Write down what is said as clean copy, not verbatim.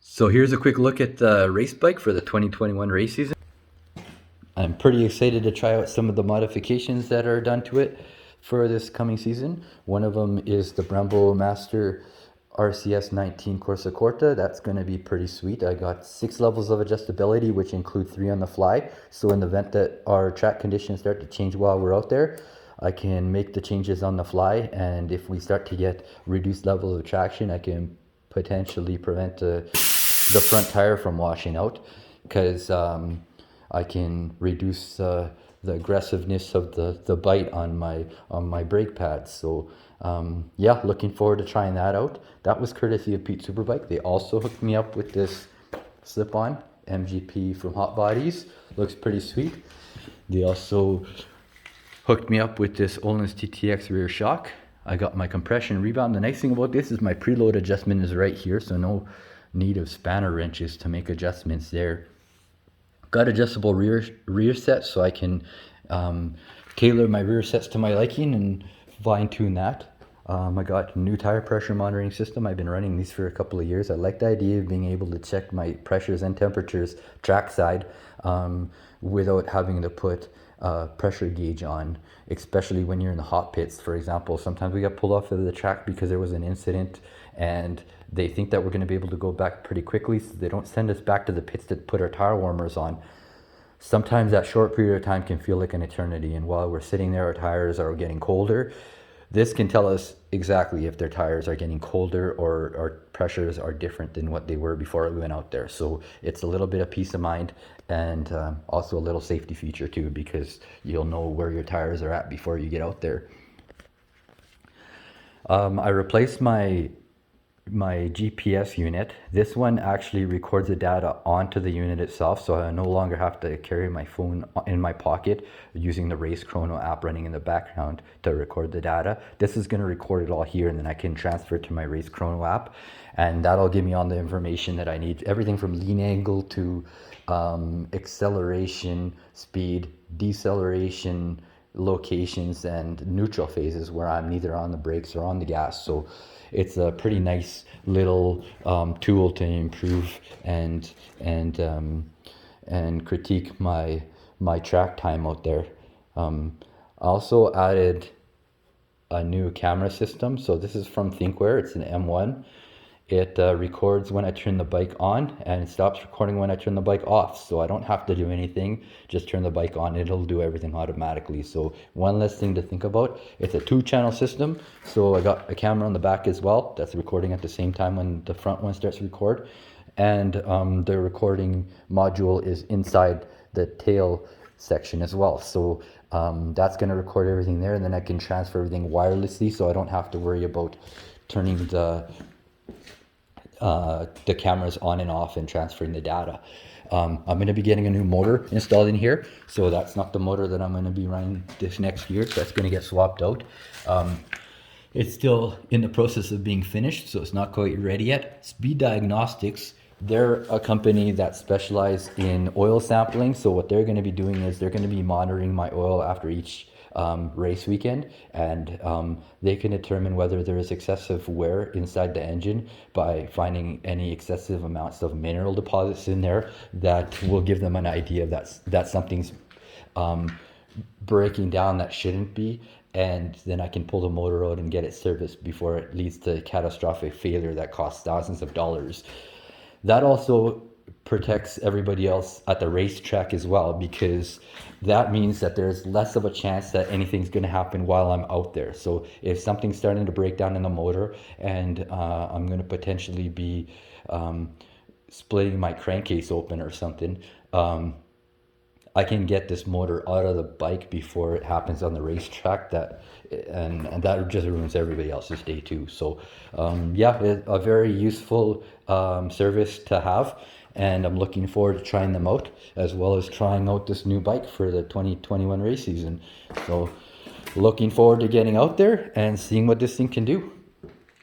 So here's a quick look at the race bike for the 2021 race season. I'm pretty excited to try out some of the modifications that are done to it for this coming season. One of them is the Brembo Master RCS 19 Corsa Corta. That's going to be pretty sweet. I got 6 levels of adjustability, which include 3 on the fly. So in the event that our track conditions start to change while we're out there, I can make the changes on the fly. And if we start to get reduced levels of traction, I can potentially prevent the front tire from washing out, because I can reduce the aggressiveness of the bite on my brake pads. So yeah, looking forward to trying that out. That was courtesy of Pete Superbike. They also hooked me up with this slip-on MGP from Hot Bodies. Looks pretty sweet. They also hooked me up with this Olin's TTX rear shock. I got my compression rebound. The nice thing about this is my preload adjustment is right here, so no need of spanner wrenches to make adjustments there. Got adjustable rear sets, so I can tailor my rear sets to my liking and fine tune that. I got a new tire pressure monitoring system. I've been running these for a couple of years. I like the idea of being able to check my pressures and temperatures trackside without having to put pressure gauge on, especially when you're in the hot pits. For example, sometimes we got pulled off of the track because there was an incident and they think that we're going to be able to go back pretty quickly, so they don't send us back to the pits to put our tire warmers on. Sometimes that short period of time can feel like an eternity, and while we're sitting there, our tires are getting colder. This can tell us exactly if their tires are getting colder or our pressures are different than what they were before we went out there. So it's a little bit of peace of mind, and also a little safety feature too, because you'll know where your tires are at before you get out there. I replaced my GPS unit. This one actually records the data onto the unit itself, so I no longer have to carry my phone in my pocket using the Race Chrono app running in the background to record the data. This is going to record it all here, and then I can transfer it to my Race Chrono app, and that'll give me all the information that I need, everything from lean angle to acceleration, speed, deceleration, locations, and neutral phases where I'm neither on the brakes or on the gas. So it's a pretty nice little tool to improve and critique my track time out there. I also added a new camera system. So this is from Thinkware. It's an M1. It records when I turn the bike on, and it stops recording when I turn the bike off. So I don't have to do anything, just turn the bike on. It'll do everything automatically. So one less thing to think about. It's a 2-channel system. So I got a camera on the back as well that's recording at the same time when the front one starts to record. And the recording module is inside the tail section as well. So that's going to record everything there, and then I can transfer everything wirelessly, so I don't have to worry about turning the cameras on and off and transferring the data. I'm going to be getting a new motor installed in here, so that's not the motor that I'm going to be running this next year. So that's going to get swapped out. It's still in the process of being finished, so it's not quite ready yet. SPEEDiagnosix, they're a company that specializes in oil sampling. So what they're going to be doing is they're going to be monitoring my oil after each race weekend, and they can determine whether there is excessive wear inside the engine by finding any excessive amounts of mineral deposits in there. That will give them an idea that something's breaking down that shouldn't be, and then I can pull the motor out and get it serviced before it leads to catastrophic failure that costs thousands of dollars. That also protects everybody else at the racetrack as well, because that means that there's less of a chance that anything's going to happen while I'm out there. So if something's starting to break down in the motor, and I'm going to potentially be splitting my crankcase open or something, I can get this motor out of the bike before it happens on the racetrack. And that just ruins everybody else's day too. So yeah, a very useful service to have, and I'm looking forward to trying them out, as well as trying out this new bike for the 2021 race season. So looking forward to getting out there and seeing what this thing can do.